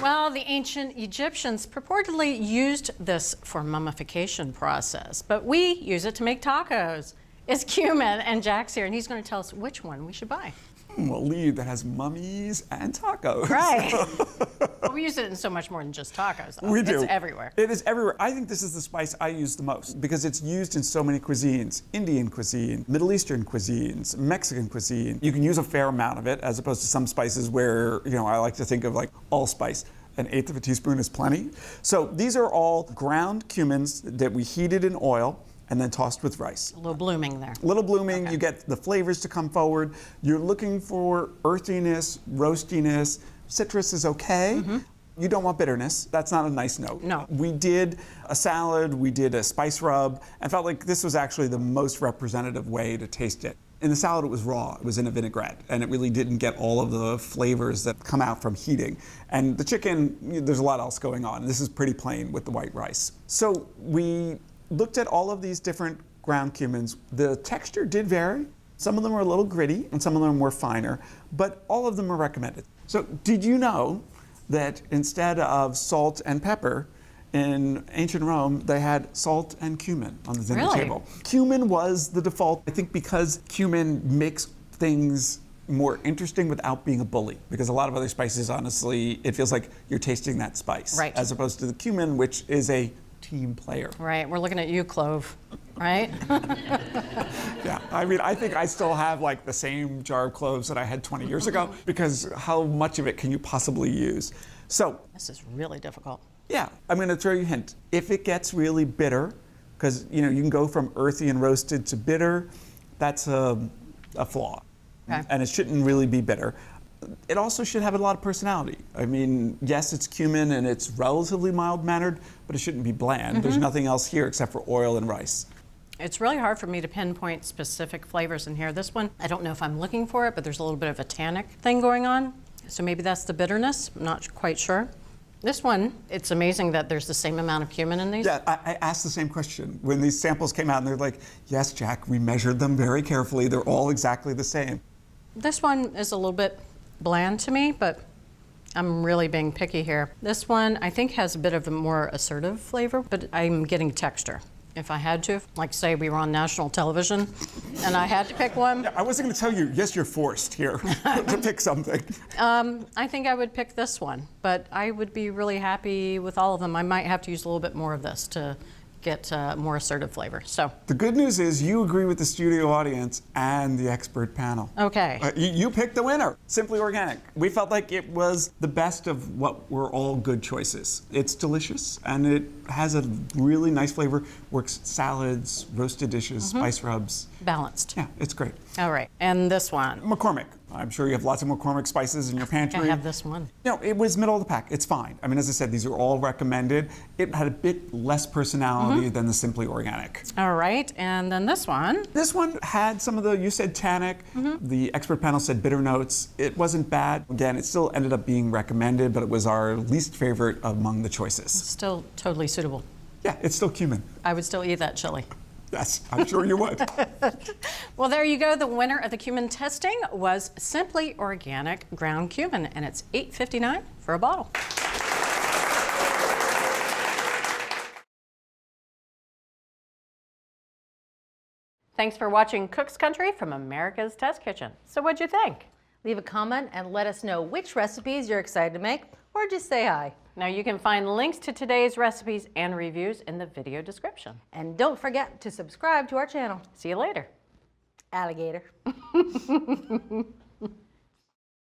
Well, the ancient Egyptians purportedly used this for mummification process, but we use it to make tacos. It's Cumin, and Jack's here, and he's going to tell us which one we should buy. Well, lead that has mummies and tacos. Right. Well, we use it in so much more than just tacos, though. We do. It's everywhere. It is everywhere. I think this is the spice I use the most because it's used in so many cuisines. Indian cuisine, Middle Eastern cuisines, Mexican cuisine. You can use a fair amount of it as opposed to some spices where, I like to think of like allspice. 1/8 of a teaspoon is plenty. So these are all ground cumins that we heated in oil and then tossed with rice. A little blooming there. A little blooming, Okay. You get the flavors to come forward. You're looking for earthiness, roastiness. Citrus is okay. You don't want bitterness. That's not a nice note. No. We did a salad, we did a spice rub, and felt like this was actually the most representative way to taste it. In the salad, it was raw. It was in a vinaigrette, and it really didn't get all of the flavors that come out from heating. And the chicken, there's a lot else going on. This is pretty plain with the white rice. So we looked at all of these different ground cumins. The texture did vary. Some of them were a little gritty, and some of them were finer, but all of them are recommended. So did you know that instead of salt and pepper, in ancient Rome, they had salt and cumin on the dinner table? Cumin was the default, I think, because cumin makes things more interesting without being a bully. Because a lot of other spices, honestly, it feels like you're tasting that spice. Right. As opposed to the cumin, which is a team player. Right, we're looking at you, Clove, right? Yeah, I think I still have like the same jar of cloves that I had 20 years ago because how much of it can you possibly use? So, This is really difficult. yeah, I'm going to throw you a hint. If it gets really bitter, because you can go from earthy and roasted to bitter, that's a flaw. Okay. And it shouldn't really be bitter. It also should have a lot of personality. I mean, yes, it's cumin and it's relatively mild-mannered, but it shouldn't be bland. There's nothing else here except for oil and rice. It's really hard for me to pinpoint specific flavors in here. This one, I don't know if I'm looking for it, but there's a little bit of a tannic thing going on. So maybe that's the bitterness. I'm not quite sure. This one, it's amazing that there's the same amount of cumin in these. Yeah, I asked the same question. When these samples came out and they're like, yes, Jack, we measured them very carefully. They're all exactly the same. This one is a little bit bland to me, but I'm really being picky here. This one, I think, has a bit of a more assertive flavor, but I'm getting texture. If I had to, like say we were on national television and I had to pick one. Yeah, I wasn't going to tell you, yes, you're forced here to pick something. I think I would pick this one, but I would be really happy with all of them. I might have to use a little bit more of this to get more assertive flavor. So The good news is you agree with the studio audience and the expert panel. okay. You picked the winner, Simply Organic. We felt like it was the best of what were all good choices. It's delicious and it has a really nice flavor. Works salads, roasted dishes, spice rubs. Balanced. Yeah, it's great. All right, and this one. McCormick. I'm sure you have lots of McCormick spices in your pantry. I have this one. It was middle of the pack. It's fine. I mean, as I said, these are all recommended. It had a bit less personality than the Simply Organic. All right, and then this one. This one had some of the, you said tannic, the expert panel said bitter notes. It wasn't bad. Again, it still ended up being recommended, but it was our least favorite among the choices. Still totally suitable. Yeah, it's still cumin. I would still eat that chili. Yes, I'm sure you would. Well, there you go. The winner of the cumin testing was Simply Organic ground cumin, and it's $8.59 for a bottle. Thanks for watching Cook's Country from America's Test Kitchen. So what'd you think? Leave a comment and let us know which recipes you're excited to make, or just say hi. Now you can find links to today's recipes and reviews in the video description. And don't forget to subscribe to our channel. See you later. Alligator.